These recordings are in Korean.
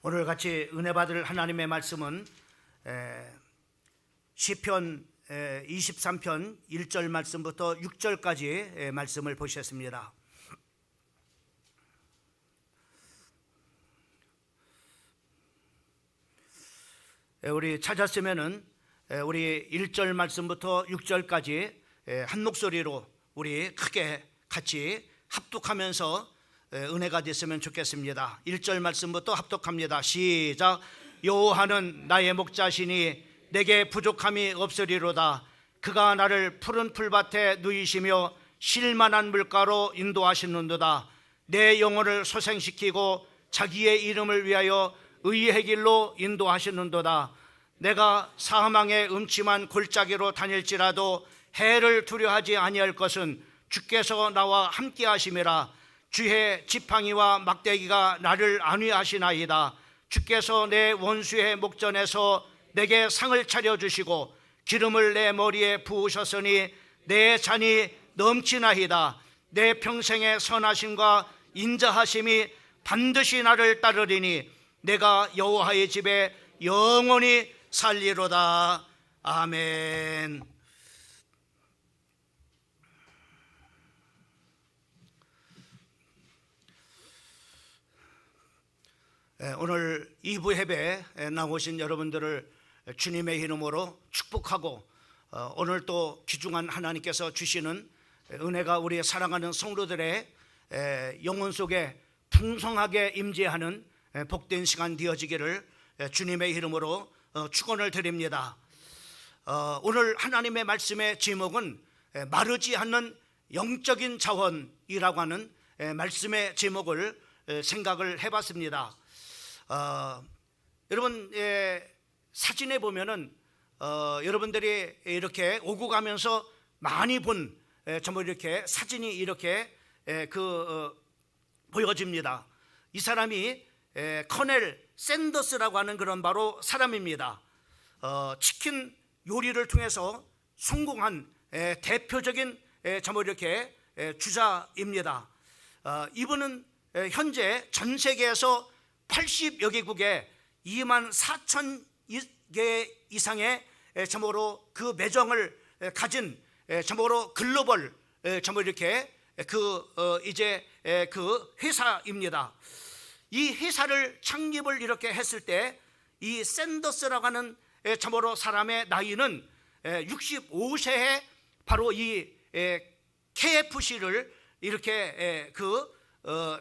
오늘 같이 은혜 받을 하나님의 말씀은 시편 23편 1절 말씀부터 6절까지 말씀을 보셨습니다. 우리 찾았으면은 우리 1절 말씀부터 6절까지 한 목소리로 우리 크게 같이 합독하면서 은혜가 됐으면 좋겠습니다. 1절 말씀부터 합독합니다. 시작. 여호와는 나의 목자시니 내게 부족함이 없으리로다. 그가 나를 푸른 풀밭에 누이시며 쉴만한 물가로 인도하시는도다. 내 영혼을 소생시키고 자기의 이름을 위하여 의의 길로 인도하시는도다. 내가 사망의 음침한 골짜기로 다닐지라도 해를 두려워하지 아니할 것은 주께서 나와 함께 하심이라. 주의 지팡이와 막대기가 나를 안위하시나이다. 주께서 내 원수의 목전에서 내게 상을 차려주시고 기름을 내 머리에 부으셨으니 내 잔이 넘치나이다. 내 평생의 선하심과 인자하심이 반드시 나를 따르리니 내가 여호와의 집에 영원히 살리로다. 아멘. 오늘 2부 예배에 나오신 여러분들을 주님의 이름으로 축복하고 오늘 또 귀중한 하나님께서 주시는 은혜가 우리 사랑하는 성도들의 영혼 속에 풍성하게 임재하는 복된 시간 되어지기를 주님의 이름으로 축원을 드립니다. 오늘 하나님의 말씀의 제목은 마르지 않는 영적인 자원이라고 하는 말씀의 제목을 생각을 해봤습니다. 여러분 사진에 보면은 여러분들이 이렇게 오고 가면서 많이 본 전부 이렇게 사진이 이렇게 보여집니다. 이 사람이 커넬 샌더스라고 하는 그런 바로 사람입니다. 치킨 요리를 통해서 성공한 대표적인 전부 이렇게 주자입니다. 이분은 현재 전 세계에서 80여 개국에 2만 4천 개 이상의 전부로 그 매장을 가진 전부로 글로벌 전부 이렇게 이제 그 회사입니다. 이 회사를 창립을 이렇게 했을 때 이 샌더스라고 하는 전부로 사람의 나이는 65세에 바로 이 KFC를 이렇게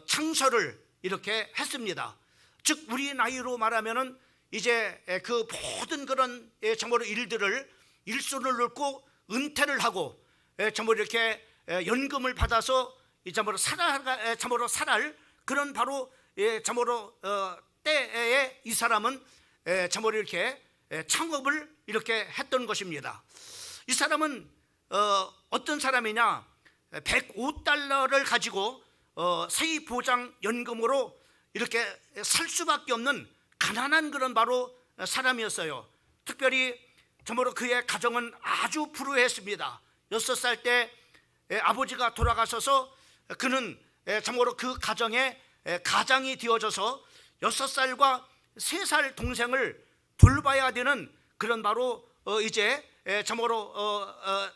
창설을 이렇게 했습니다. 즉 우리 나이로 말하면은 이제 그 모든 그런 정말로 일들을 일손을 놓고 은퇴를 하고 정말 이렇게 연금을 받아서 정말로 살아갈 그런 바로 정말로 때에 이 사람은 정말로 이렇게 창업을 이렇게 했던 것입니다. 이 사람은 어떤 사람이냐? 105달러를 가지고 세입 보장 연금으로 이렇게 살 수밖에 없는 가난한 그런 바로 사람이었어요. 특별히 정말로 그의 가정은 아주 불우했습니다. 6살 때 아버지가 돌아가셔서 그는 정말로 그 가정에 가장이 되어져서 6살과 3살 동생을 돌봐야 되는 그런 바로 이제 정말로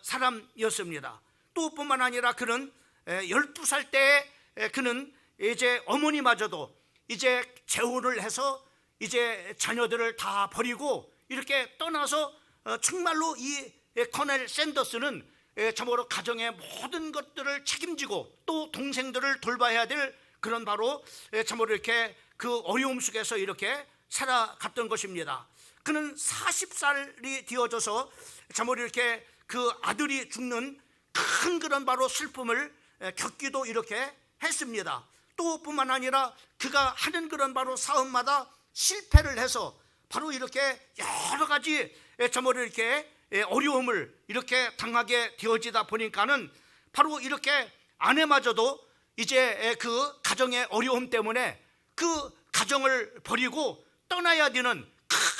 사람이었습니다. 또 뿐만 아니라 그는 12살 때에 그는 이제 어머니마저도 이제 재혼을 해서 이제 자녀들을 다 버리고 이렇게 떠나서 정말로 이 커넬 샌더스는 정말로 가정의 모든 것들을 책임지고 또 동생들을 돌봐야 될 그런 바로 정말로 이렇게 그 어려움 속에서 이렇게 살아갔던 것입니다. 그는 40살이 되어져서 정말로 이렇게 그 아들이 죽는 큰 그런 바로 슬픔을 겪기도 이렇게 했습니다. 또 뿐만 아니라 그가 하는 그런 바로 사업마다 실패를 해서 바로 이렇게 여러 가지 정말 이렇게 어려움을 이렇게 당하게 되어지다 보니까는 바로 이렇게 아내마저도 이제 그 가정의 어려움 때문에 그 가정을 버리고 떠나야 되는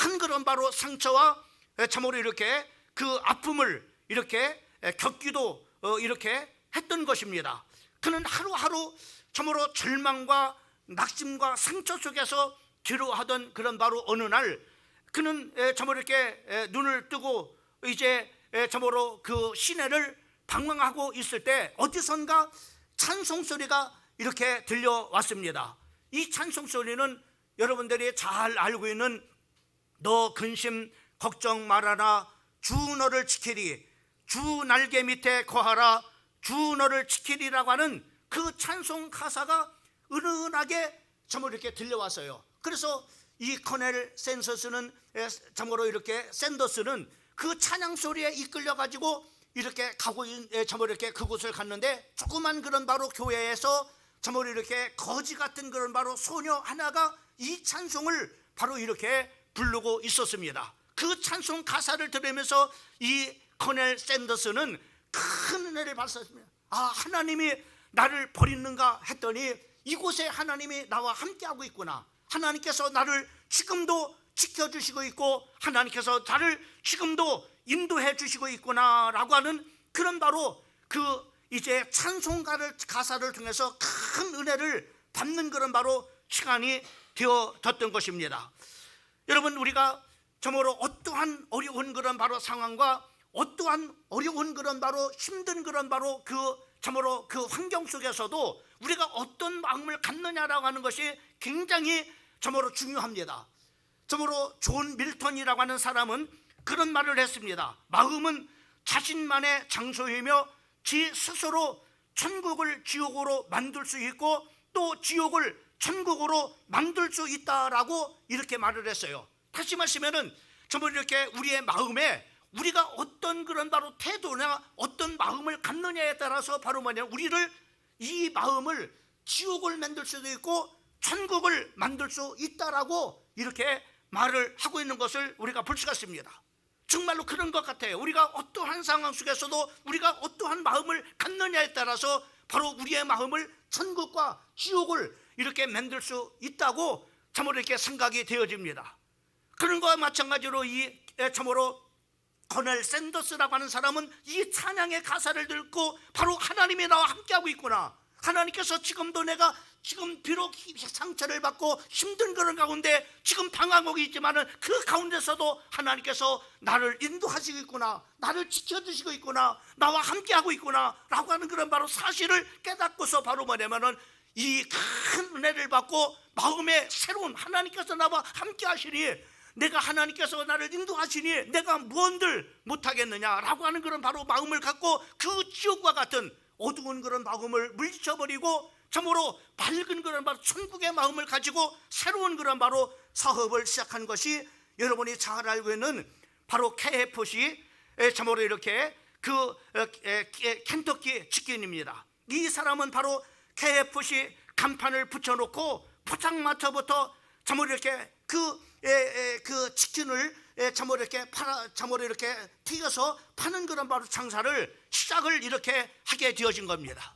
큰 그런 바로 상처와 참으로 이렇게 그 아픔을 이렇게 겪기도 이렇게 했던 것입니다. 그는 하루하루 참으로 절망과 낙심과 상처 속에서 두려워하던 그런 바로 어느 날 그는 참으로 이렇게 눈을 뜨고 이제 참으로 그 시내를 방황하고 있을 때 어디선가 찬송 소리가 이렇게 들려왔습니다. 이 찬송 소리는 여러분들이 잘 알고 있는 너 근심 걱정 말아라 주 너를 지키리 주 날개 밑에 거하라 주 너를 지키리라고 하는 그 찬송 가사가 은은하게 참으로 이렇게 들려왔어요. 그래서 이 커넬 샌더스는 참으로 이렇게 샌더스는 그 찬양 소리에 이끌려 가지고 이렇게 가고 참으로 이렇게 그곳을 갔는데 조그만 그런 바로 교회에서 참으로 이렇게 거지 같은 그런 바로 소녀 하나가 이 찬송을 바로 이렇게 부르고 있었습니다. 그 찬송 가사를 들으면서 이 커넬 샌더스는 큰 은혜를 받았습니다. 아, 하나님이 나를 버리는가 했더니 이곳에 하나님이 나와 함께하고 있구나. 하나님께서 나를 지금도 지켜주시고 있고 하나님께서 나를 지금도 인도해 주시고 있구나라고 하는 그런 바로 그 이제 찬송가를 가사를 통해서 큰 은혜를 받는 그런 바로 시간이 되어졌던 것입니다. 여러분, 우리가 정말로 어떠한 어려운 그런 바로 상황과 어떠한 어려운 그런 바로 힘든 그런 바로 그 참으로 그 환경 속에서도 우리가 어떤 마음을 갖느냐라고 하는 것이 굉장히 참으로 중요합니다. 참으로 존 밀턴이라고 하는 사람은 그런 말을 했습니다. 마음은 자신만의 장소이며 지 스스로 천국을 지옥으로 만들 수 있고 또 지옥을 천국으로 만들 수 있다라고 이렇게 말을 했어요. 다시 말하면은 정말 이렇게 우리의 마음에 우리가 어떤 그런 바로 태도나 어떤 마음을 갖느냐에 따라서 바로 뭐냐, 우리를 이 마음을 지옥을 만들 수도 있고 천국을 만들 수 있다라고 이렇게 말을 하고 있는 것을 우리가 볼 수가 있습니다. 정말로 그런 것 같아요. 우리가 어떠한 상황 속에서도 우리가 어떠한 마음을 갖느냐에 따라서 바로 우리의 마음을 천국과 지옥을 이렇게 만들 수 있다고 참으로 이렇게 생각이 되어집니다. 그런 것과 마찬가지로 이 참으로 커넬 샌더스라고 하는 사람은 이 찬양의 가사를 듣고 바로 하나님이 나와 함께하고 있구나, 하나님께서 지금도 내가 지금 비록 상처를 받고 힘든 그런 가운데 지금 방황하고 있지만은 그 가운데서도 하나님께서 나를 인도하시고 있구나, 나를 지켜주시고 있구나, 나와 함께하고 있구나 라고 하는 그런 바로 사실을 깨닫고서 바로 뭐냐면은 이 큰 은혜를 받고 마음에 새로운, 하나님께서 나와 함께 하시니 내가 하나님께서 나를 인도하시니 내가 무언들 못하겠느냐라고 하는 그런 바로 마음을 갖고 그 지옥과 같은 어두운 그런 마음을 물리쳐버리고 참으로 밝은 그런 바로 천국의 마음을 가지고 새로운 그런 바로 사업을 시작한 것이 여러분이 잘 알고 있는 바로 KFC 참으로 이렇게 그 켄터키 치킨입니다. 이 사람은 바로 KFC 간판을 붙여놓고 포장마차부터 참으로 이렇게 그 치킨을 참으로 이렇게 참으로 이렇게 튀겨서 파는 그런 바로 장사를 시작을 이렇게 하게 되어진 겁니다.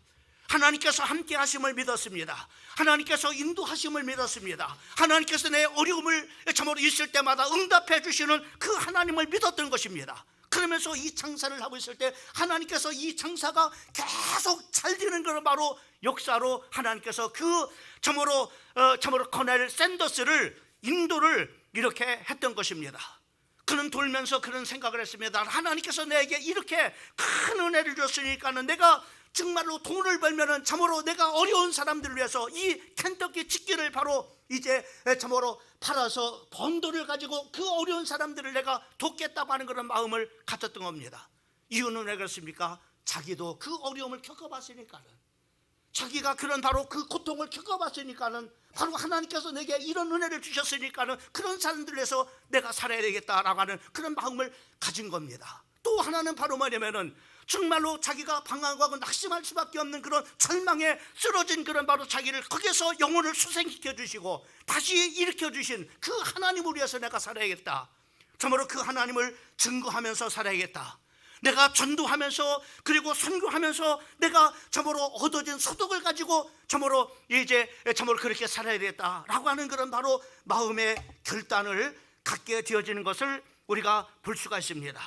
하나님께서 함께 하심을 믿었습니다. 하나님께서 인도하심을 믿었습니다. 하나님께서 내 어려움을 참으로 있을 때마다 응답해 주시는 그 하나님을 믿었던 것입니다. 그러면서 이 장사를 하고 있을 때 하나님께서 이 장사가 계속 잘 되는 그런 바로 역사로 하나님께서 그 참으로 커넬 샌더스를 인도를 이렇게 했던 것입니다. 그는 돌면서 그런 생각을 했습니다. 하나님께서 내게 이렇게 큰 은혜를 줬으니까는 내가 정말로 돈을 벌면은 참으로 내가 어려운 사람들을 위해서 이 켄터키 치킨을 바로 이제 참으로 팔아서 번 돈을 가지고 그 어려운 사람들을 내가 돕겠다고 하는 그런 마음을 가졌던 겁니다. 이유는 왜 그렇습니까? 자기도 그 어려움을 겪어봤으니까는, 자기가 그런 바로 그 고통을 겪어봤으니까는, 바로 하나님께서 내게 이런 은혜를 주셨으니까는 그런 사람들을 위해서 내가 살아야 되겠다라고 하는 그런 마음을 가진 겁니다. 또 하나는 바로 뭐냐면은 정말로 자기가 방황하고 낙심할 수밖에 없는 그런 절망에 쓰러진 그런 바로 자기를 거기서 영혼을 수생시켜 주시고 다시 일으켜 주신 그 하나님을 위해서 내가 살아야겠다, 참으로 그 하나님을 증거하면서 살아야겠다, 내가 전도하면서 그리고 선교하면서 내가 참으로 얻어진 소득을 가지고 참으로 이제 참으로 그렇게 살아야 되겠다라고 하는 그런 바로 마음의 결단을 갖게 되어지는 것을 우리가 볼 수가 있습니다.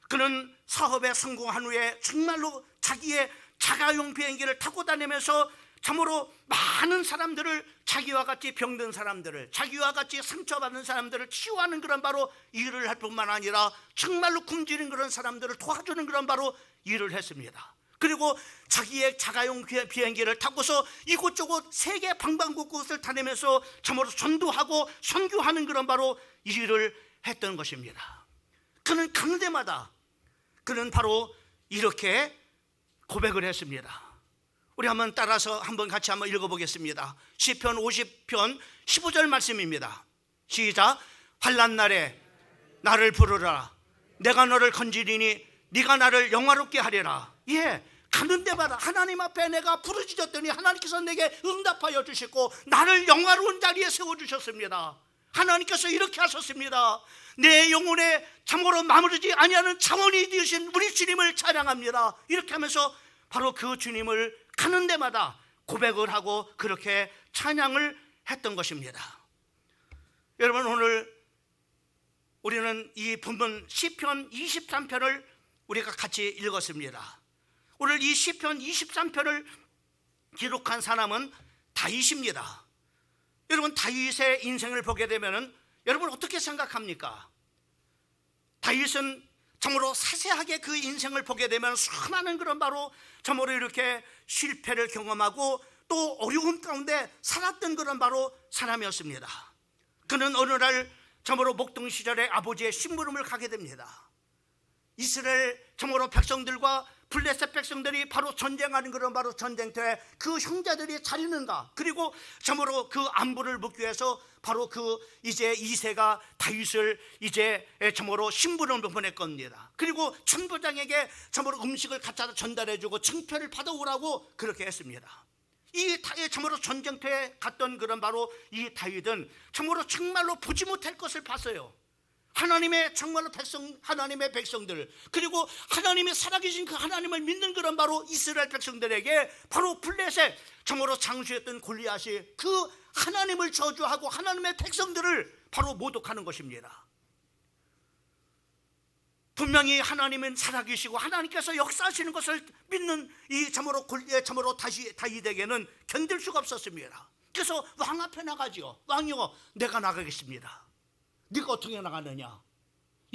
그는 사업에 성공한 후에 정말로 자기의 자가용 비행기를 타고 다니면서 참으로 많은 사람들을, 자기와 같이 병든 사람들을, 자기와 같이 상처받은 사람들을 치유하는 그런 바로 일을 할 뿐만 아니라 정말로 굶주린 그런 사람들을 도와주는 그런 바로 일을 했습니다. 그리고 자기의 자가용 비행기를 타고서 이곳저곳 세계 방방곳곳을 다니면서 참으로 전도하고 선교하는 그런 바로 일을 했던 것입니다. 그는 강대마다 그는 바로 이렇게 고백을 했습니다. 우리 한번 따라서 한번 같이 한번 읽어보겠습니다. 시편 50편 15절 말씀입니다. 시작. 환난 날에 나를 부르라. 내가 너를 건지리니 네가 나를 영화롭게 하리라. 예, 가는 데마다 하나님 앞에 내가 부르짖었더니 하나님께서 내게 응답하여 주셨고 나를 영화로운 자리에 세워주셨습니다. 하나님께서 이렇게 하셨습니다. 내 영혼에 참으로 마무리지 아니하는 창원이 되신 우리 주님을 찬양합니다. 이렇게 하면서 바로 그 주님을 가는 데마다 고백을 하고 그렇게 찬양을 했던 것입니다. 여러분, 오늘 우리는 이 본문 시편 23편을 우리가 같이 읽었습니다. 오늘 이 시편 23편을 기록한 사람은 다윗입니다. 여러분, 다윗의 인생을 보게 되면 여러분 어떻게 생각합니까? 다윗은 참으로 세세하게 그 인생을 보게 되면 수많은 그런 바로 참으로 이렇게 실패를 경험하고 또 어려움 가운데 살았던 그런 바로 사람이었습니다. 그는 어느 날 참으로 목동 시절에 아버지의 심부름을 가게 됩니다. 이스라엘 참으로 백성들과 블레셋 백성들이 바로 전쟁하는 그런 바로 전쟁터에 그 형제들이 잘 있는가, 그리고 참으로 그 안부를 묻기 위해서 바로 그 이제 이새가 다윗을 이제 참으로 심부름을 보낼 겁니다. 그리고 천부장에게 참으로 음식을 갖다 전달해주고 증표를 받아오라고 그렇게 했습니다. 이 참으로 전쟁터에 갔던 그런 바로 이 다윗은 참으로 정말로 보지 못할 것을 봤어요. 하나님의 정말로 하나님의 백성들, 그리고 하나님이 살아계신 그 하나님을 믿는 그런 바로 이스라엘 백성들에게 바로 블레셋 정말로 장수였던 골리앗이 그 하나님을 저주하고 하나님의 백성들을 바로 모독하는 것입니다. 분명히 하나님은 살아계시고 하나님께서 역사하시는 것을 믿는 이 참으로 다윗에게는 견딜 수가 없었습니다. 그래서 왕 앞에 나가지요. 왕이요, 내가 나가겠습니다. 네가 어떻게 나가느냐?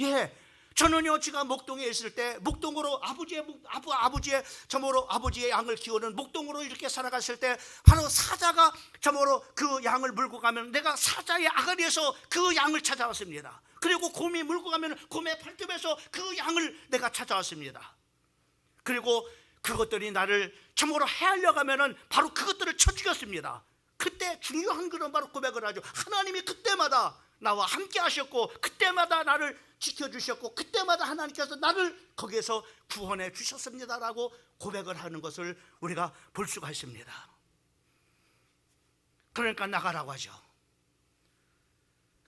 예, 저는요, 제가 목동에 있을 때 목동으로 아버지의 참으로 아버지의 양을 키우는 목동으로 이렇게 살아갔을 때 바로 사자가 참으로 그 양을 물고 가면 내가 사자의 아가리에서 그 양을 찾아왔습니다. 그리고 곰이 물고 가면 곰의 팔뚝에서 그 양을 내가 찾아왔습니다. 그리고 그것들이 나를 참으로 해하려 가면은 바로 그것들을 쳐 죽였습니다. 그때 중요한 그런 바로 고백을 하죠. 하나님이 그때마다 나와 함께 하셨고 그때마다 나를 지켜주셨고 그때마다 하나님께서 나를 거기에서 구원해 주셨습니다라고 고백을 하는 것을 우리가 볼 수가 있습니다. 그러니까 나가라고 하죠.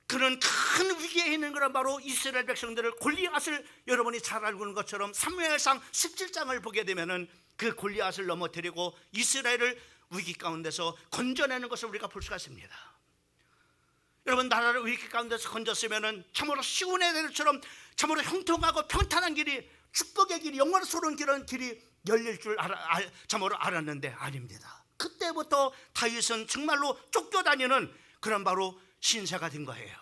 그는 큰 위기에 있는 그런 바로 이스라엘 백성들을, 골리앗을 여러분이 잘 알고 있는 것처럼 사무엘상 17장을 보게 되면은 그 골리앗을 넘어뜨리고 이스라엘을 위기 가운데서 건져내는 것을 우리가 볼 수가 있습니다. 여러분, 나라를 위기 가운데서 건졌으면은 참으로 시온의 대로처럼 참으로 형통하고 평탄한 길이, 축복의 길이, 영원스러운 길이 열릴 줄 참으로 알았는데 아닙니다. 그때부터 다윗은 정말로 쫓겨다니는 그런 바로 신세가 된 거예요.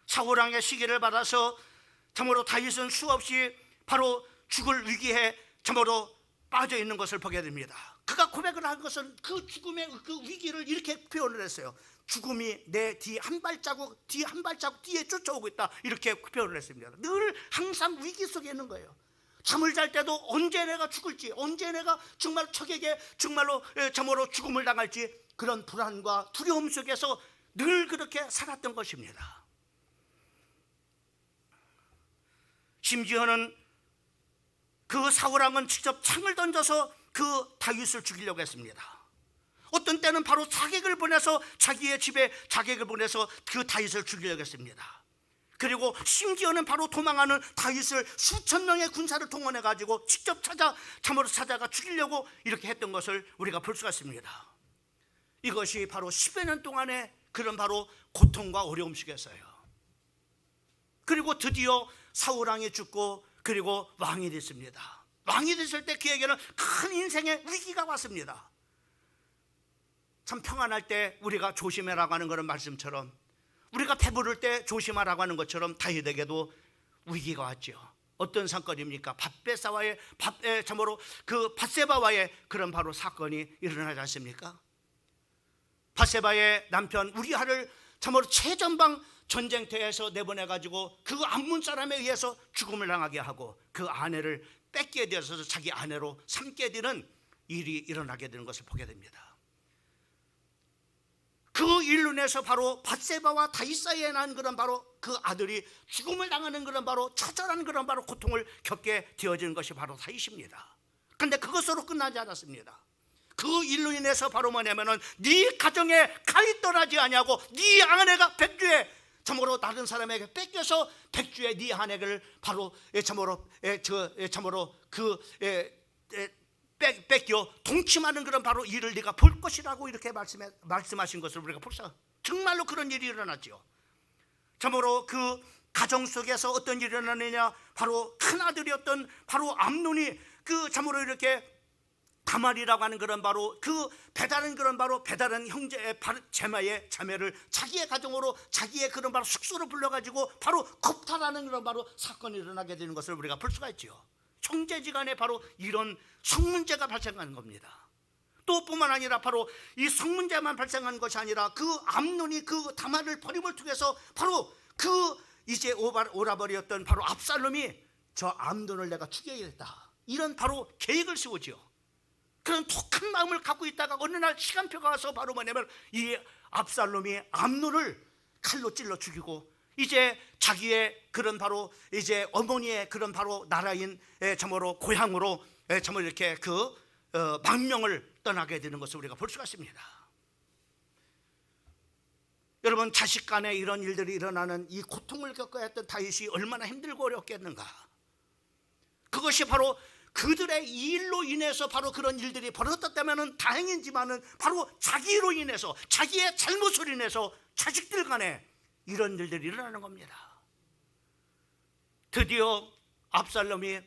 사울왕의 시기를 받아서 참으로 다윗은 수없이 바로 죽을 위기에 참으로 빠져 있는 것을 보게 됩니다. 그가 고백을 한 것은 그 죽음의 그 위기를 이렇게 표현을 했어요. 죽음이 내 뒤 한 발자국 뒤에 쫓아오고 있다, 이렇게 표현을 했습니다. 늘 항상 위기 속에 있는 거예요. 잠을 잘 때도 언제 내가 죽을지, 언제 내가 정말 적에게 정말로 참으로 죽음을 당할지, 그런 불안과 두려움 속에서 늘 그렇게 살았던 것입니다. 심지어는 그 사울왕은 직접 창을 던져서 그 다윗을 죽이려고 했습니다. 어떤 때는 바로 자객을 보내서 자기의 집에 자객을 보내서 그 다윗을 죽이려고 했습니다. 그리고 심지어는 바로 도망하는 다윗을 수천 명의 군사를 동원해 가지고 직접 참으로 찾아가 죽이려고 이렇게 했던 것을 우리가 볼 수가 있습니다. 이것이 바로 10여 년 동안의 그런 바로 고통과 어려움 속에서요. 그리고 드디어 사울왕이 죽고 그리고 왕이 됐습니다. 왕이 됐을 때 그에게는 큰 인생의 위기가 왔습니다. 참 평안할 때 우리가 조심해라고 하는 그런 말씀처럼, 우리가 배부를 때 조심하라고 하는 것처럼 다윗에게도 위기가 왔죠. 어떤 사건입니까? 참으로 그 밧세바와의 그런 바로 사건이 일어나지 않습니까? 밧세바의 남편 우리아를 참으로 최전방 전쟁터에서 내보내가지고 그 암몬 사람에 의해서 죽음을 당하게 하고 그 아내를 뺏게 되어서 자기 아내로 삼게 되는 일이 일어나게 되는 것을 보게 됩니다. 그 일로 인해서 바로 밧세바와 다윗 사이에 난 그런 바로 그 아들이 죽음을 당하는 그런 바로 처절한 그런 바로 고통을 겪게 되어지는 것이 바로 다윗입니다. 그런데 그것으로 끝나지 않았습니다. 그 일로 인해서 바로 뭐냐면은 네 가정에 칼이 떠나지 아니하고 네 아내가 백주에 참으로 다른 사람에게 뺏겨서 백주에 네 아내를 바로 참으로 뺏겨 동침하는 그런 바로 일을 네가 볼 것이라고 이렇게 말씀하신 것을 우리가 벌써 정말로 그런 일이 일어났죠. 참으로 그 가정 속에서 어떤 일이 일어나느냐, 바로 큰 아들이었던 바로 암논이 그 참으로 이렇게 다말이라고 하는 그런 바로 그 배다른 그런 바로 배다른 형제의 제마의 자매를 자기의 가정으로 자기의 그런 바로 숙소로 불러가지고 바로 겁탈하는 그런 바로 사건이 일어나게 되는 것을 우리가 볼 수가 있죠. 형제지간에 바로 이런 성문제가 발생하는 겁니다. 또 뿐만 아니라 바로 이 성문제만 발생한 것이 아니라 그 암논이 그 다말을 버림을 통해서 바로 그 이제 오라버리였던 바로 압살롬이 저 암논을 내가 죽여야겠다, 이런 바로 계획을 세우죠. 그런 독한 마음을 갖고 있다가 어느 날 시간표가 와서 바로 뭐냐면 이 압살롬이 암논을 칼로 찔러 죽이고 이제 자기의 그런 바로 이제 어머니의 그런 바로 나라인 참으로 고향으로 참으로 이렇게 그 망명을 떠나게 되는 것을 우리가 볼 수가 있습니다. 여러분, 자식 간에 이런 일들이 일어나는 이 고통을 겪어야 했던 다윗이 얼마나 힘들고 어렵겠는가. 그것이 바로 그들의 일로 인해서 바로 그런 일들이 벌어졌다면 다행이지만은 바로 자기로 인해서 자기의 잘못으로 인해서 자식들 간에 이런 일들이 일어나는 겁니다. 드디어 압살롬이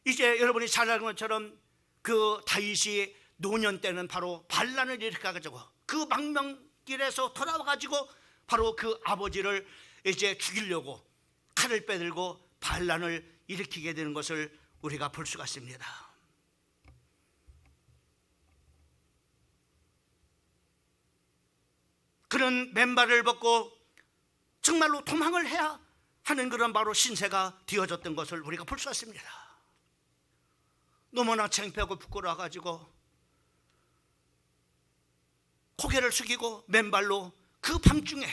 이제 여러분이 잘 아는 것처럼 그 다윗이 노년 때는 바로 반란을 일으켜가지고 그 망명길에서 돌아와가지고 바로 그 아버지를 이제 죽이려고 칼을 빼들고 반란을 일으키게 되는 것을 우리가 볼 수가 있습니다. 그런 맨발을 벗고 정말로 도망을 해야 하는 그런 바로 신세가 되어졌던 것을 우리가 볼 수가 있습니다. 너무나 창피하고 부끄러워가지고 고개를 숙이고 맨발로 그 밤중에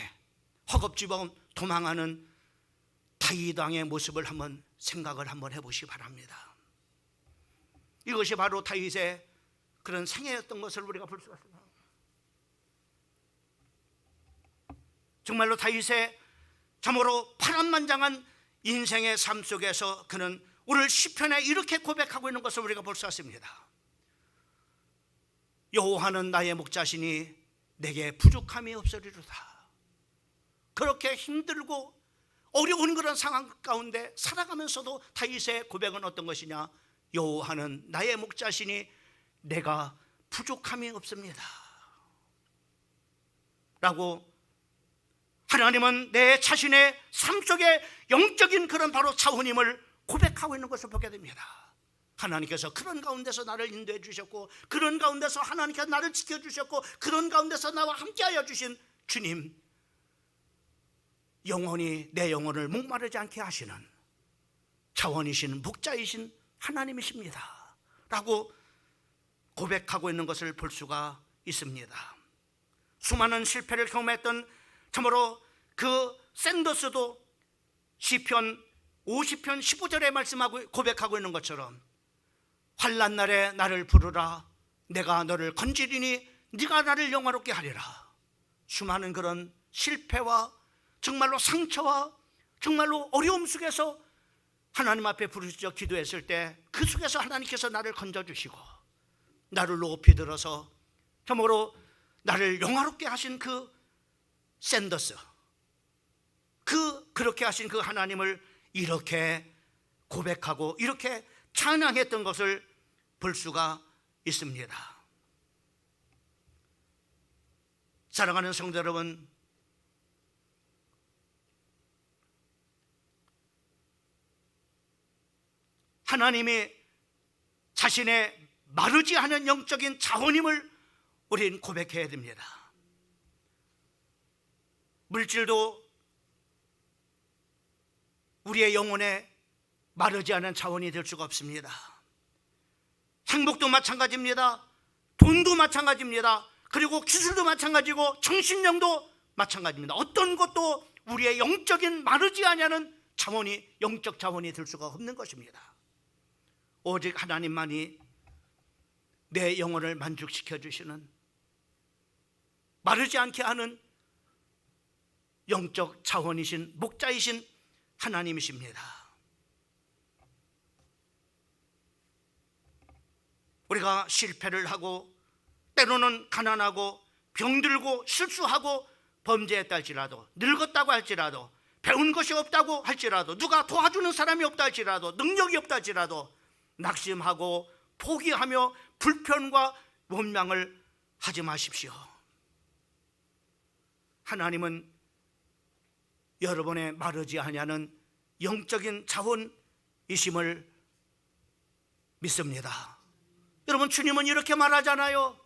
허겁지겁 도망하는 다윗 왕의 모습을 한번 생각을 한번 해보시기 바랍니다. 이것이 바로 다윗의 그런 생애였던 것을 우리가 볼 수가 있습니다. 정말로 다윗의 참으로 파란만장한 인생의 삶 속에서 그는 오늘 시편에 이렇게 고백하고 있는 것을 우리가 볼 수 있습니다. 여호와는 나의 목자시니 내게 부족함이 없으리로다. 그렇게 힘들고 어려운 그런 상황 가운데 살아가면서도 다윗의 고백은 어떤 것이냐? 여호와는 나의 목자시니 내가 부족함이 없습니다 라고, 하나님은 내 자신의 삶 속에 영적인 그런 바로 차원임을 고백하고 있는 것을 보게 됩니다. 하나님께서 그런 가운데서 나를 인도해 주셨고, 그런 가운데서 하나님께서 나를 지켜주셨고, 그런 가운데서 나와 함께하여 주신 주님, 영원히 내 영혼을 목마르지 않게 하시는 차원이신 목자이신 하나님이십니다 라고 고백하고 있는 것을 볼 수가 있습니다. 수많은 실패를 경험했던 참으로 그 샌더스도 시편 50편 15절에 말씀하고 고백하고 있는 것처럼, 환난 날에 나를 부르라, 내가 너를 건지리니 네가 나를 영화롭게 하리라. 수많은 그런 실패와 정말로 상처와 정말로 어려움 속에서 하나님 앞에 부르짖어 기도했을 때 그 속에서 하나님께서 나를 건져주시고 나를 높이 들어서 참으로 나를 영화롭게 하신 그 샌더스, 그렇게 하신 그 하나님을 이렇게 고백하고 이렇게 찬양했던 것을 볼 수가 있습니다. 사랑하는 성도 여러분, 하나님이 자신의 마르지 않은 영적인 자원임을 우리는 고백해야 됩니다. 물질도 우리의 영혼에 마르지 않은 자원이 될 수가 없습니다. 행복도 마찬가지입니다. 돈도 마찬가지입니다. 그리고 기술도 마찬가지고 정신력도 마찬가지입니다. 어떤 것도 우리의 영적인 마르지 않는 자원이, 영적 자원이 될 수가 없는 것입니다. 오직 하나님만이 내 영혼을 만족시켜 주시는, 마르지 않게 하는 영적 자원이신, 목자이신 하나님이십니다. 우리가 실패를 하고 때로는 가난하고 병들고 실수하고 범죄했다 할지라도, 늙었다고 할지라도, 배운 것이 없다고 할지라도, 누가 도와주는 사람이 없다 할지라도, 능력이 없다 할지라도 낙심하고 포기하며 불평과 원망을 하지 마십시오. 하나님은 여러분의 마르지 아니하는 영적인 자원이심을 믿습니다. 여러분, 주님은 이렇게 말하잖아요.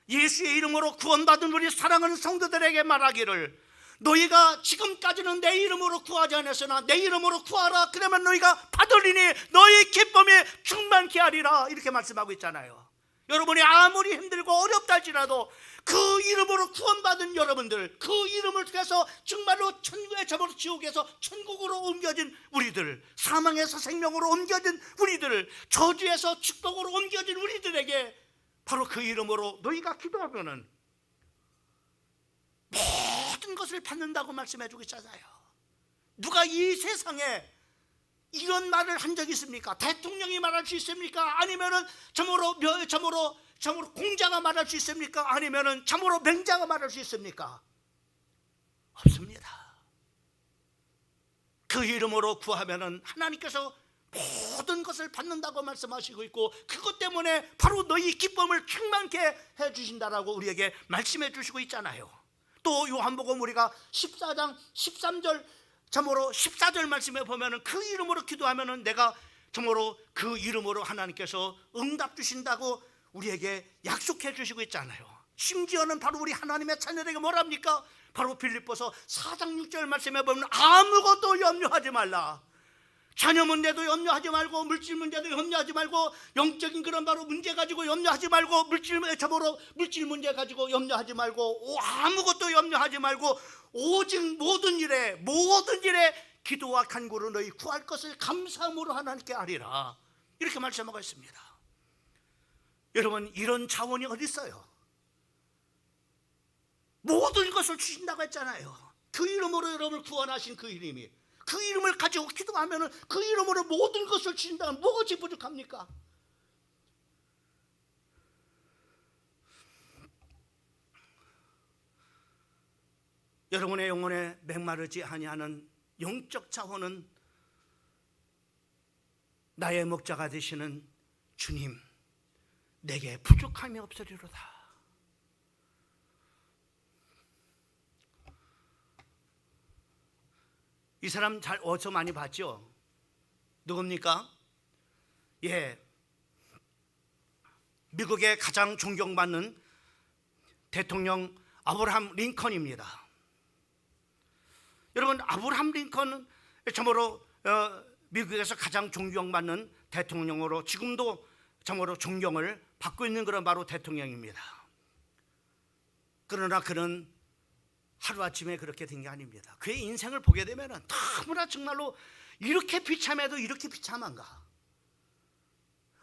예수의 이름으로 구원받은 우리 사랑하는 성도들에게 말하기를, 너희가 지금까지는 내 이름으로 구하지 않았으나 내 이름으로 구하라. 그러면 너희가 받으리니 너희 기쁨이 충만케 하리라. 이렇게 말씀하고 있잖아요. 여러분이 아무리 힘들고 어렵다 할지라도 그 이름으로 구원받은 여러분들, 그 이름을 통해서 정말로 천국의 저버로 지옥에서 천국으로 옮겨진 우리들, 사망에서 생명으로 옮겨진 우리들, 저주에서 축복으로 옮겨진 우리들에게 바로 그 이름으로 너희가 기도하면은 모든 것을 받는다고 말씀해 주고 있잖아요. 누가 이 세상에 이런 말을 한 적이 있습니까? 대통령이 말할 수 있습니까? 아니면은 참으로 공자가 말할 수 있습니까? 아니면은 참으로 맹자가 말할 수 있습니까? 없습니다. 그 이름으로 구하면은 하나님께서 모든 것을 받는다고 말씀하시고 있고, 그것 때문에 바로 너희 기쁨을 충만케 해주신다라고 우리에게 말씀해 주시고 있잖아요. 또 요한복음 우리가 14장 13절, 참으로 14절 말씀에 보면은 그 이름으로 기도하면은 내가 참으로 그 이름으로 하나님께서 응답 주신다고 우리에게 약속해 주시고 있잖아요. 심지어는 바로 우리 하나님의 자녀에게 뭐랍니까? 바로 빌립보서 4장 6절 말씀에 보면 아무것도 염려하지 말라. 자녀 문제도 염려하지 말고, 물질 문제도 염려하지 말고, 영적인 그런 바로 문제 가지고 염려하지 말고, 물질 문제 가지고 염려하지 말고, 아무것도 염려하지 말고, 오직 모든 일에 기도와 간구로 너희 구할 것을 감사함으로 하나님께 아리라. 이렇게 말씀하고 있습니다. 여러분, 이런 자원이 어디 있어요? 모든 것을 주신다고 했잖아요. 그 이름으로 여러분을 구원하신 그 이름이, 그 이름을 가지고 기도하면 그 이름으로 모든 것을 주신다면 무엇이 부족합니까? 여러분의 영혼에 맹마르지 아니하는 영적 자원은 나의 목자가 되시는 주님, 내게 부족함이 없으리로다. 이 사람 잘 어디서 많이 봤죠? 누굽니까? 미국의 가장 존경받는 대통령 아브라함 링컨입니다. 여러분, 아브라함 링컨은 참으로 미국에서 가장 존경받는 대통령으로 지금도 참으로 존경을 받고 있는 그런 바로 대통령입니다. 그러나 그는 하루아침에 그렇게 된 게 아닙니다. 그의 인생을 보게 되면 너무나 정말로 이렇게 비참해도 이렇게 비참한가?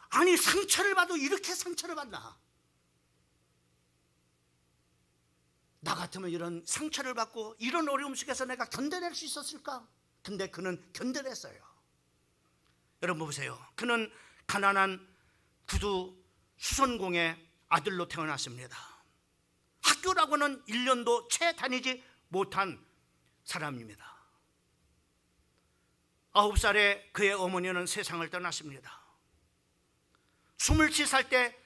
아니, 상처를 받아도 이렇게 상처를 받나? 나 같으면 이런 상처를 받고 이런 어려움 속에서 내가 견뎌낼 수 있었을까? 근데 그는 견뎌냈어요. 여러분 보세요. 그는 가난한 구두 수선공의 아들로 태어났습니다. 학교라고는 1년도 채 다니지 못한 사람입니다. 9살에 그의 어머니는 세상을 떠났습니다. 27살 때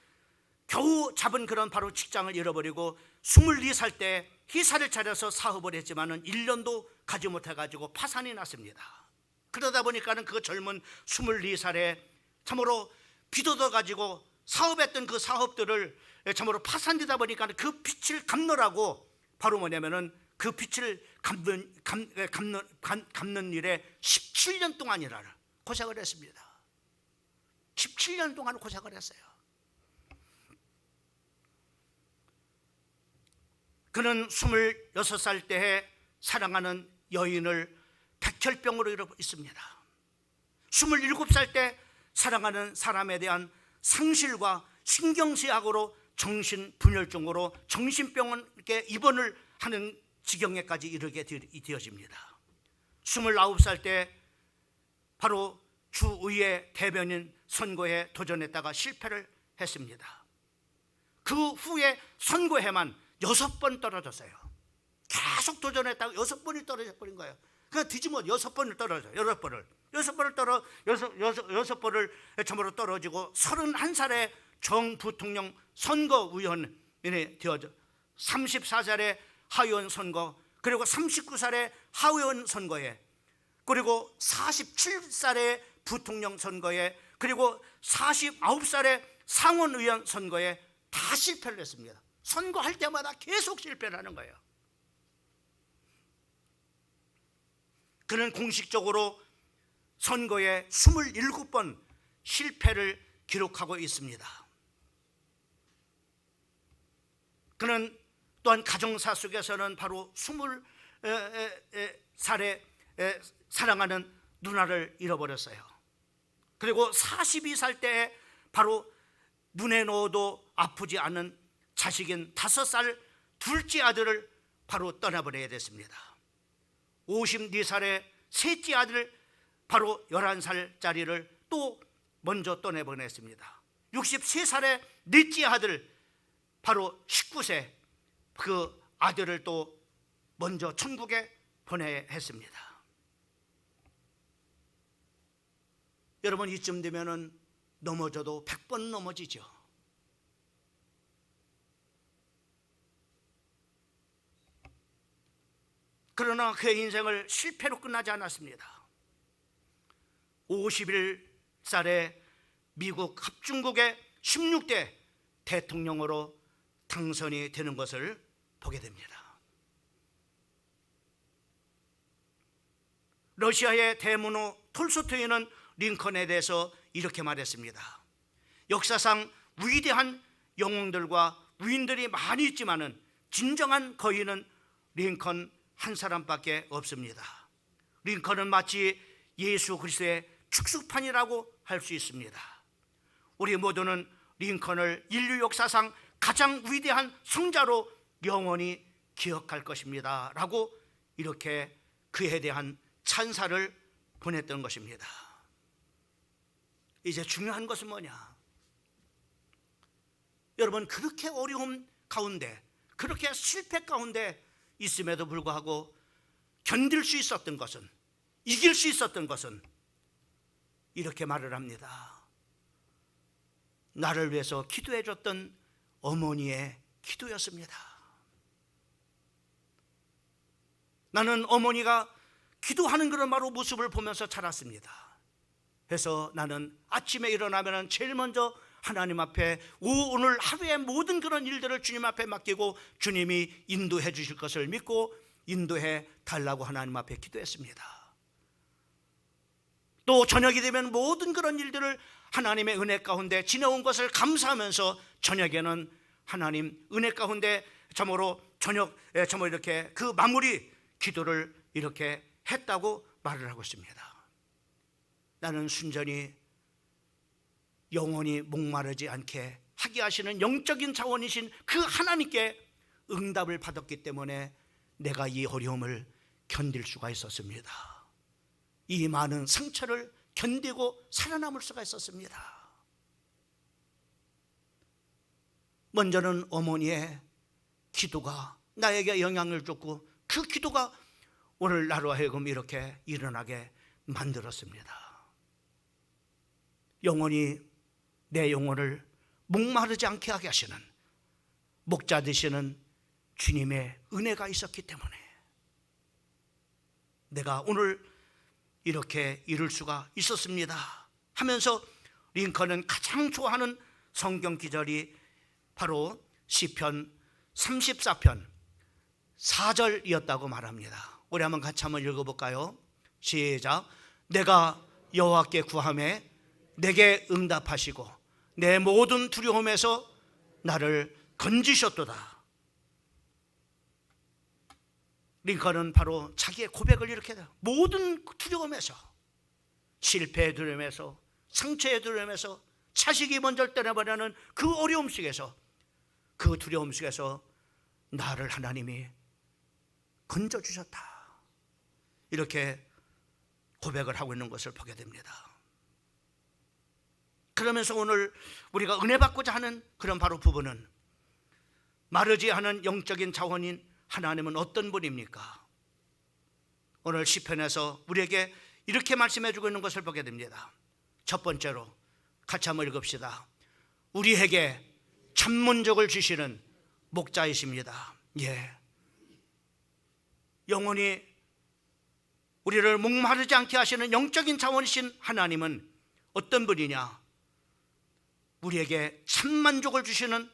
겨우 잡은 그런 바로 직장을 잃어버리고 24살 때 회사를 차려서 사업을 했지만은 1년도 가지 못해가지고 파산이 났습니다. 그러다 보니까는 그 젊은 24살에 참으로 빚어도 가지고 사업했던 그 사업들을 참으로 파산되다 보니까 그 빚을 갚느라고 바로 뭐냐면은 그 빚을 갚는 일에 17년 동안이라는 고생을 했습니다. 17년 동안 고생을 했어요. 그는 26살 때에 사랑하는 여인을 백혈병으로 있습니다. 27살 때 사랑하는 사람에 대한 상실과 신경쇠약으로 정신분열증으로 정신병원에 입원을 하는 지경에까지 이르게 되어집니다. 29살 때 바로 주의회 대변인 선거에 도전했다가 실패를 했습니다. 그 후에 선거에만 6번 떨어졌어요. 계속 도전했다가 6번이 떨어져 버린 거예요. 그냥 뒤집어 6번을 떨어져요. 6번을 참으로 떨어지고 31살에 정부통령 선거위원이 되어져 34살에 하의원 선거, 그리고 39살에 하의원 선거에, 그리고 47살에 부통령 선거에, 그리고 49살에 상원의원 선거에 다 실패를 했습니다. 선거할 때마다 계속 실패를 하는 거예요. 그는 공식적으로 선거에 27번 실패를 기록하고 있습니다. 그는 또한 가정사 속에서는 바로 20살에 사랑하는 누나를 잃어버렸어요. 그리고 42살 때에 바로 눈에 넣어도 아프지 않은 자식인 5살 둘째 아들을 바로 떠나보내야 됐습니다. 54살에 셋째 아들 바로 11살짜리를 또 먼저 떠내보냈습니다. 63살에 넷째 아들 바로 19세 그 아들을 또 먼저 천국에 보내야 했습니다. 여러분, 이쯤 되면은 넘어져도 100번 넘어지죠. 그러나 그의 인생을 실패로 끝나지 않았습니다. 51살에 미국 합중국의 16대 대통령으로 당선이 되는 것을 보게 됩니다. 러시아의 대문호 톨스토이는 링컨에 대해서 이렇게 말했습니다. 역사상 위대한 영웅들과 위인들이 많이 있지만은 진정한 거인은 링컨 한 사람밖에 없습니다. 링컨은 마치 예수 그리스도의 축소판이라고 할 수 있습니다. 우리 모두는 링컨을 인류 역사상 가장 위대한 성자로 영원히 기억할 것입니다 라고 이렇게 그에 대한 찬사를 보냈던 것입니다. 이제 중요한 것은 뭐냐? 여러분, 그렇게 어려움 가운데, 그렇게 실패 가운데 있음에도 불구하고 견딜 수 있었던 것은, 이길 수 있었던 것은 이렇게 말을 합니다. 나를 위해서 기도해 줬던 어머니의 기도였습니다. 나는 어머니가 기도하는 그런 바로 모습을 보면서 자랐습니다. 그래서 나는 아침에 일어나면 제일 먼저 하나님 앞에 오늘 하루의 모든 그런 일들을 주님 앞에 맡기고 주님이 인도해 주실 것을 믿고 인도해 달라고 하나님 앞에 기도했습니다. 또 저녁이 되면 모든 그런 일들을 하나님의 은혜 가운데 지내온 것을 감사하면서 저녁에는 하나님 은혜 가운데 참으로 이렇게 그 마무리 기도를 이렇게 했다고 말을 하고 있습니다. 나는 순전히 영원히 목마르지 않게 하게 하시는 영적인 자원이신 그 하나님께 응답을 받았기 때문에 내가 이 어려움을 견딜 수가 있었습니다. 이 많은 상처를 견디고 살아남을 수가 있었습니다. 먼저는 어머니의 기도가 나에게 영향을 줬고 그 기도가 오늘 나로 하여금 이렇게 일어나게 만들었습니다. 영원히 내 영혼을 목마르지 않게 하게 하시는 목자 되시는 주님의 은혜가 있었기 때문에 내가 오늘 이렇게 이룰 수가 있었습니다 하면서 링컨은 가장 좋아하는 성경 기절이 바로 시편 34편 4절이었다고 말합니다. 우리 한번 같이 한번 읽어볼까요? 시작. 내가 여호와께 구하매 내게 응답하시고 내 모든 두려움에서 나를 건지셨도다. 링컨은 바로 자기의 고백을 이렇게 해요. 모든 두려움에서, 실패의 두려움에서, 상처의 두려움에서, 자식이 먼저 떠나버리는 그 어려움 속에서, 그 두려움 속에서 나를 하나님이 건져주셨다, 이렇게 고백을 하고 있는 것을 보게 됩니다. 그러면서 오늘 우리가 은혜 받고자 하는 그런 바로 부분은, 마르지 않은 영적인 자원인 하나님은 어떤 분입니까? 오늘 시편에서 우리에게 이렇게 말씀해 주고 있는 것을 보게 됩니다. 첫 번째로 같이 한번 읽읍시다. 우리에게 참문족을 주시는 목자이십니다. 예, 영원히 우리를 목마르지 않게 하시는 영적인 자원이신 하나님은 어떤 분이냐? 우리에게 참만족을 주시는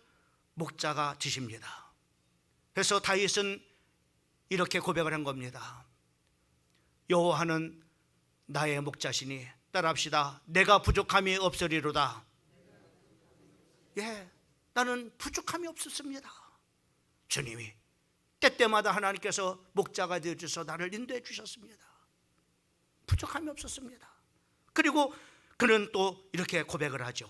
목자가 되십니다. 그래서 다윗은 이렇게 고백을 한 겁니다. 여호와는 나의 목자시니, 따라합시다. 내가 부족함이 없으리로다. 예, 나는 부족함이 없었습니다. 주님이 때때마다 하나님께서 목자가 되어주셔서 나를 인도해 주셨습니다. 부족함이 없었습니다. 그리고 그는 또 이렇게 고백을 하죠.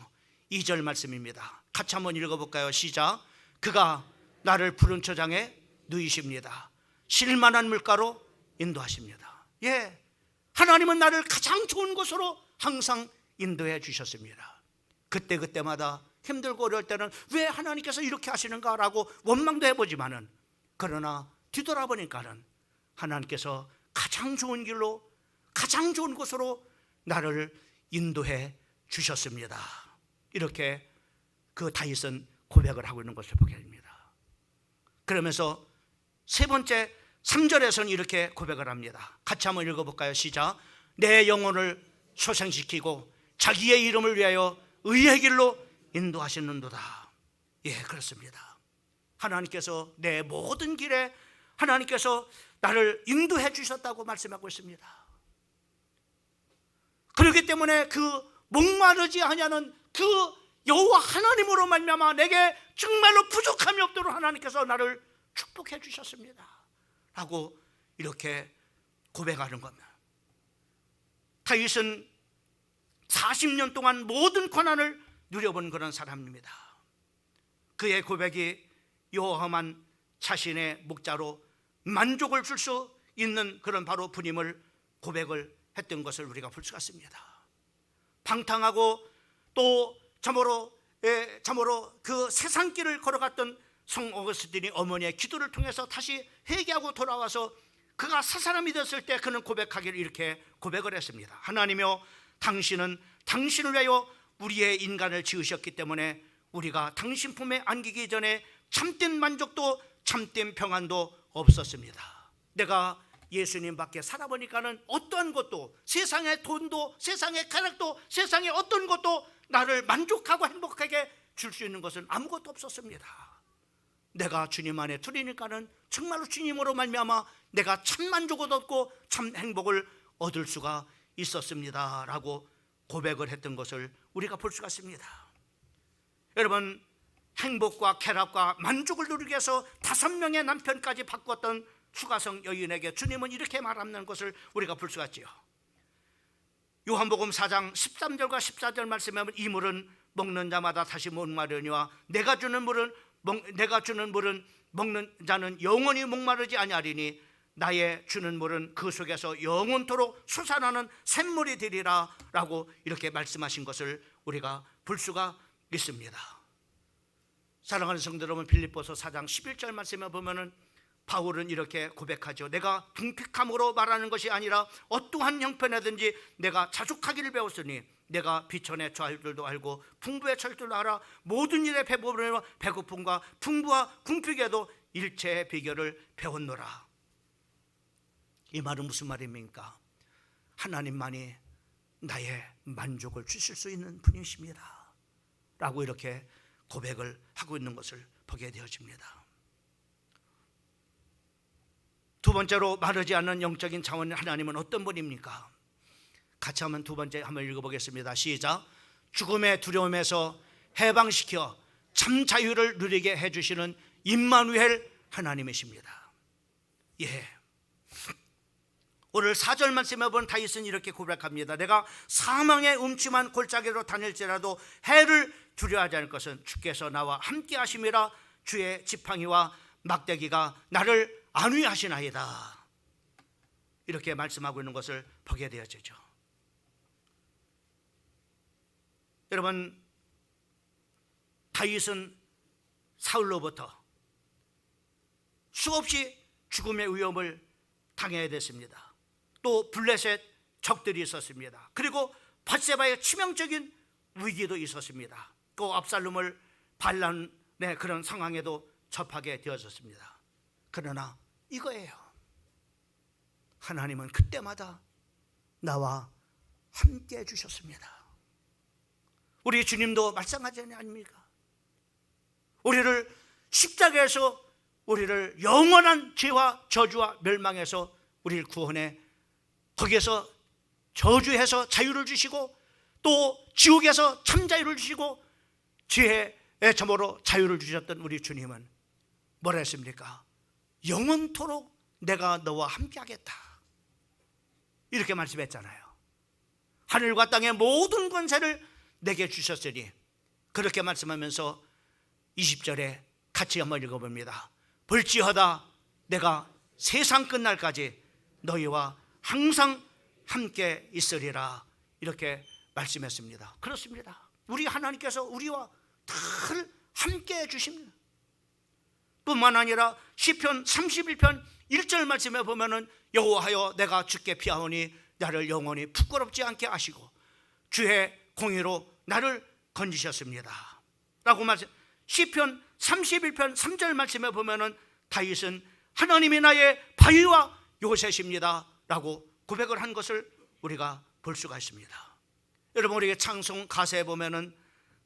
2절 말씀입니다. 같이 한번 읽어볼까요? 시작. 그가 나를 푸른 초장에 누이십니다. 쉴만한 물가로 인도하십니다. 예, 하나님은 나를 가장 좋은 곳으로 항상 인도해 주셨습니다. 그때마다 힘들고 어려울 때는 왜 하나님께서 이렇게 하시는가라고 원망도 해보지만은, 그러나 뒤돌아보니까는 하나님께서 가장 좋은 길로, 가장 좋은 곳으로 나를 인도해 주셨습니다. 이렇게 그 다윗은 고백을 하고 있는 것을 보게 됩니다. 그러면서 세 번째 3절에서는 이렇게 고백을 합니다. 같이 한번 읽어볼까요? 시작. 내 영혼을 소생시키고 자기의 이름을 위하여 의의 길로 인도하시는도다. 예, 그렇습니다. 하나님께서 내 모든 길에 하나님께서 나를 인도해 주셨다고 말씀하고 있습니다. 그렇기 때문에 그 목마르지 아니하는 그 여호와 하나님으로 말미암아 내게 정말로 부족함이 없도록 하나님께서 나를 축복해 주셨습니다 라고 이렇게 고백하는 겁니다. 다윗은 40년 동안 모든 고난을 누려본 그런 사람입니다. 그의 고백이 여호와만 자신의 목자로 만족을 줄 수 있는 그런 바로 분임을 고백을 했던 것을 우리가 볼 수가 있습니다. 방탕하고 또 참으로 그 세상길을 걸어갔던 성 어거스틴이 어머니의 기도를 통해서 다시 회개하고 돌아와서 그가 사사람이 됐을 때 그는 고백하기를 이렇게 고백을 했습니다. 하나님이여, 당신은 당신을 위하여 우리의 인간을 지으셨기 때문에 우리가 당신 품에 안기기 전에 참된 만족도 참된 평안도 없었습니다. 내가 예수님 밖에 살아보니까는 어떠한 것도, 세상의 돈도, 세상의 가락도, 세상의 어떤 것도 나를 만족하고 행복하게 줄 수 있는 것은 아무것도 없었습니다. 내가 주님 안에 들으니까는 정말로 주님으로 말미암아 내가 참 만족을 얻고 참 행복을 얻을 수가 있었습니다 라고 고백을 했던 것을 우리가 볼 수가 있습니다. 여러분, 행복과 쾌락과 만족을 누리기 위해서 5명의 남편까지 바꿨던 수가성 여인에게 주님은 이렇게 말하는 것을 우리가 볼 수가 있지요. 요한복음 4장 13절과 14절 말씀에 보면 이 물은 먹는 자마다 다시 목마르니와 내가 주는 물은 먹는 자는 영원히 목마르지 아니하리니 나의 주는 물은 그 속에서 영원토록 솟아나는 샘물이 되리라 라고 이렇게 말씀하신 것을 우리가 볼 수가 있습니다. 사랑하는 성도 여러분, 빌립보서 4장 11절 말씀에 보면은 바울은 이렇게 고백하죠. 내가 궁핍함으로 말하는 것이 아니라 어떠한 형편이든지 내가 자족하기를 배웠으니 내가 비천의 좌절도 알고 풍부의 철들도 알아 모든 일에 배부름과 배고픔과 풍부와 궁핍에도 일체의 비결을 배웠노라. 이 말은 무슨 말입니까? 하나님만이 나의 만족을 주실 수 있는 분이십니다 라고 이렇게 고백을 하고 있는 것을 보게 되어집니다. 두 번째로 마르지 않는 영적인 차원의 하나님은 어떤 분입니까? 같이 한번 두 번째 한번 읽어보겠습니다. 시작. 죽음의 두려움에서 해방시켜 참 자유를 누리게 해주시는 임마누엘 하나님이십니다. 예. 오늘 4절 말씀에 보면 다윗은 이렇게 고백합니다. 내가 사망의 음침한 골짜기로 다닐지라도 해를 두려워하지 않을 것은 주께서 나와 함께 하심이라. 주의 지팡이와 막대기가 나를 안위하시나이다. 이렇게 말씀하고 있는 것을 보게 되어지죠. 여러분, 다윗은 사울로부터 수없이 죽음의 위험을 당해야 됐습니다. 또 블레셋 적들이 있었습니다. 그리고 밧세바의 치명적인 위기도 있었습니다. 또 압살롬을 반란의 그런 상황에도 접하게 되었습니다. 그러나 이거예요. 하나님은 그때마다 나와 함께 해주셨습니다. 우리 주님도 마찬가지 아닙니까? 우리를 십자가에서 우리를 영원한 죄와 저주와 멸망에서 우리를 구원해 거기에서 저주해서 자유를 주시고 또 지옥에서 참 자유를 주시고 지혜의 점으로 자유를 주셨던 우리 주님은 뭐라 했습니까? 영원토록 내가 너와 함께하겠다 이렇게 말씀했잖아요. 하늘과 땅의 모든 권세를 내게 주셨으니 그렇게 말씀하면서 20절에 같이 한번 읽어봅니다. 볼지어다 내가 세상 끝날까지 너희와 항상 함께 있으리라 이렇게 말씀했습니다. 그렇습니다. 우리 하나님께서 우리와 늘 함께 해주십니다. 뿐만 아니라 시편 31편 1절 말씀에 보면은 여호와여 내가 주께 피하오니 나를 영원히 부끄럽지 않게 하시고 주의 공의로 나를 건지셨습니다 라고 말씀. 시편 31편 3절 말씀에 보면은 다윗은 하나님이 나의 바위와 요새십니다 라고 고백을 한 것을 우리가 볼 수가 있습니다. 여러분, 우리의 찬송 가사에 보면은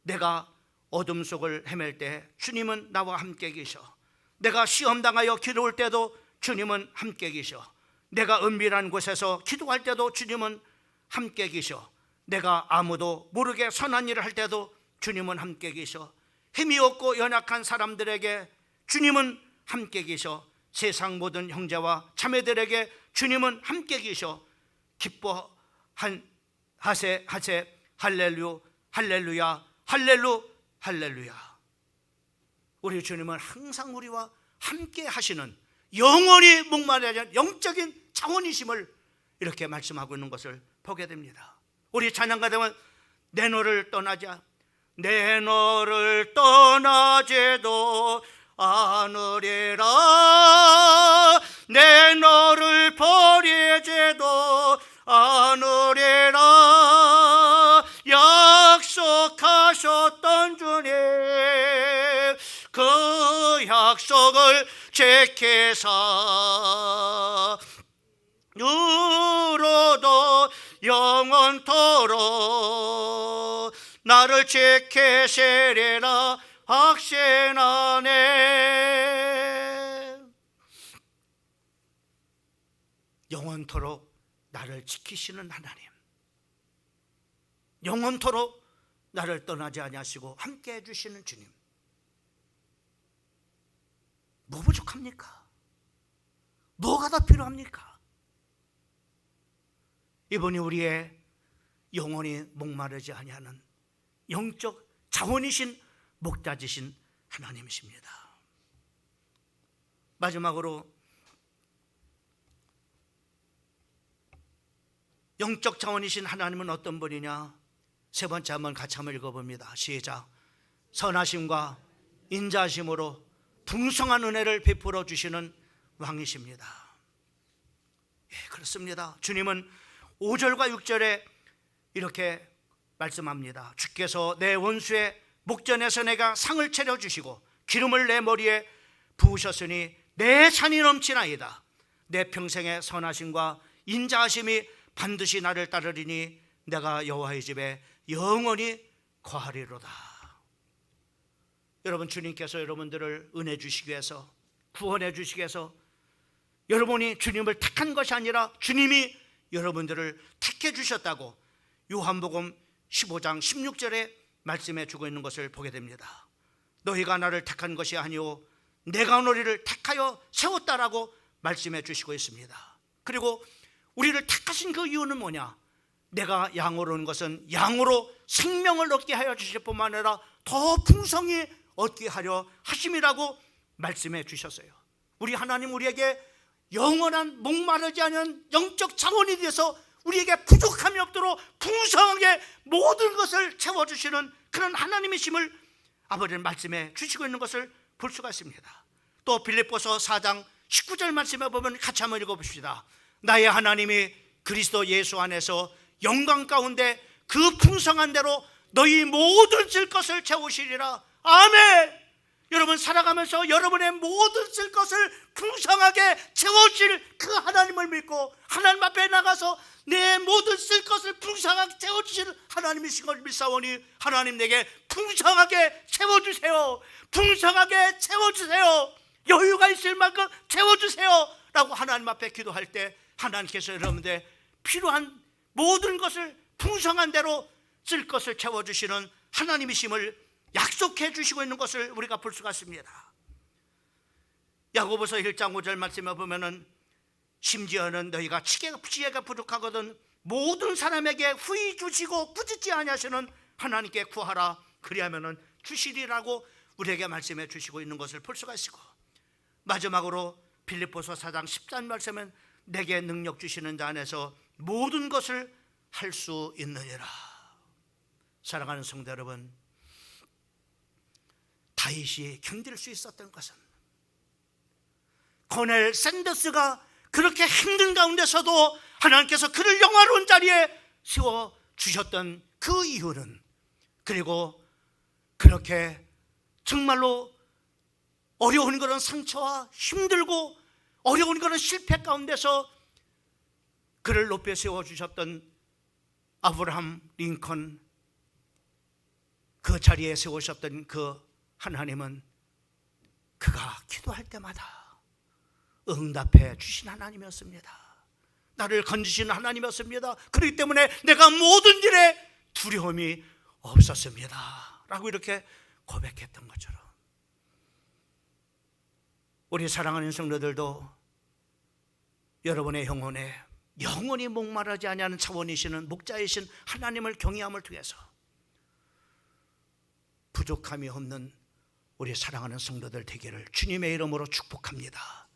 내가 어둠 속을 헤맬 때 주님은 나와 함께 계셔. 내가 시험당하여 기도할 때도 주님은 함께 계셔. 내가 은밀한 곳에서 기도할 때도 주님은 함께 계셔. 내가 아무도 모르게 선한 일을 할 때도 주님은 함께 계셔. 힘이 없고 연약한 사람들에게 주님은 함께 계셔. 세상 모든 형제와 자매들에게 주님은 함께 계셔. 기뻐하세 할렐루 할렐루야 할렐루 할렐루야. 우리 주님은 항상 우리와 함께 하시는 영원히 목마르지 않은 영적인 자원이심을 이렇게 말씀하고 있는 것을 보게 됩니다. 우리 찬양가 되면 내 너를 떠나자 내 너를 떠나지도 않으리라 내 너를 버리지도 않으리라 약속하셨던 주님 그 약속을 지키사 누로도 영원토록 나를 지키시리라 확신하네. 영원토록 나를 지키시는 하나님, 영원토록 나를 떠나지 아니하시고 함께 해주시는 주님, 뭐 부족합니까? 뭐가 더 필요합니까? 이분이 우리의 영원히 목마르지 아니하는 영적 자원이신 목자지신 하나님이십니다. 마지막으로 영적 자원이신 하나님은 어떤 분이냐? 세 번째 한번 같이 한번 읽어봅니다. 시작. 선하심과 인자하심으로 풍성한 은혜를 베풀어 주시는 왕이십니다. 예, 그렇습니다. 주님은 5절과 6절에 이렇게 말씀합니다. 주께서 내 원수의 목전에서 내가 상을 차려주시고 기름을 내 머리에 부으셨으니 내 잔이 넘치나이다. 내 평생의 선하심과 인자하심이 반드시 나를 따르리니 내가 여호와의 집에 영원히 거하리로다. 여러분, 주님께서 여러분들을 은혜 주시기 위해서, 구원해 주시기 위해서 여러분이 주님을 택한 것이 아니라 주님이 여러분들을 택해 주셨다고 요한복음 15장 16절에 말씀해 주고 있는 것을 보게 됩니다. 너희가 나를 택한 것이 아니오 내가 너희를 택하여 세웠다라고 말씀해 주시고 있습니다. 그리고 우리를 택하신 그 이유는 뭐냐? 내가 양으로 온 것은 양으로 생명을 얻게 하여 주실 뿐만 아니라 더 풍성히 얻게 하려 하심이라고 말씀해 주셨어요. 우리 하나님 우리에게 영원한 목마르지 않은 영적 자원이 되어서 우리에게 부족함이 없도록 풍성하게 모든 것을 채워주시는 그런 하나님이심을 아버지는 말씀해 주시고 있는 것을 볼 수가 있습니다. 또 빌립보서 4장 19절 말씀에 보면 같이 한번 읽어봅시다. 나의 하나님이 그리스도 예수 안에서 영광 가운데 그 풍성한 대로 너희 모든 쓸 것을 채우시리라. 아멘. 여러분, 살아가면서 여러분의 모든 쓸 것을 풍성하게 채워주실 그 하나님을 믿고 하나님 앞에 나가서 내 모든 쓸 것을 풍성하게 채워주시는 하나님이신 걸 믿사오니 하나님 내게 풍성하게 채워주세요. 풍성하게 채워주세요. 여유가 있을 만큼 채워주세요 라고 하나님 앞에 기도할 때 하나님께서 여러분들 필요한 모든 것을 풍성한 대로 쓸 것을 채워주시는 하나님이심을 약속해 주시고 있는 것을 우리가 볼 수가 있습니다. 야고보서 1장 5절 말씀에 보면은 심지어는 너희가 지혜가 부족하거든 모든 사람에게 후히 주시고 꾸짖지 아니하시는 하나님께 구하라 그리하면은 주시리라고 우리에게 말씀해 주시고 있는 것을 볼 수가 있고, 마지막으로 빌립보서 4장 14절 말씀은 내게 능력 주시는 자 안에서 모든 것을 할 수 있느니라. 사랑하는 성도 여러분, 다윗이 견딜 수 있었던 것은 코넬 샌더스가 그렇게 힘든 가운데서도 하나님께서 그를 영화로운 자리에 세워주셨던 그 이유는, 그리고 그렇게 정말로 어려운 그런 상처와 힘들고 어려운 그런 실패 가운데서 그를 높여 세워주셨던 아브라함 링컨, 그 자리에 세우셨던 그 하나님은 그가 기도할 때마다 응답해 주신 하나님이었습니다. 나를 건지시는 하나님이었습니다. 그렇기 때문에 내가 모든 일에 두려움이 없었습니다 라고 이렇게 고백했던 것처럼, 우리 사랑하는 성도들도 여러분의 영혼에 영원히 목마르지 아니하는 차원이시는 목자이신 하나님을 경외함을 통해서 부족함이 없는 우리 사랑하는 성도들 되기를 주님의 이름으로 축복합니다.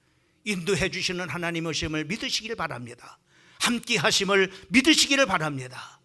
인도해 주시는 하나님의 심을 믿으시길 바랍니다. 함께 하심을 믿으시기를 바랍니다.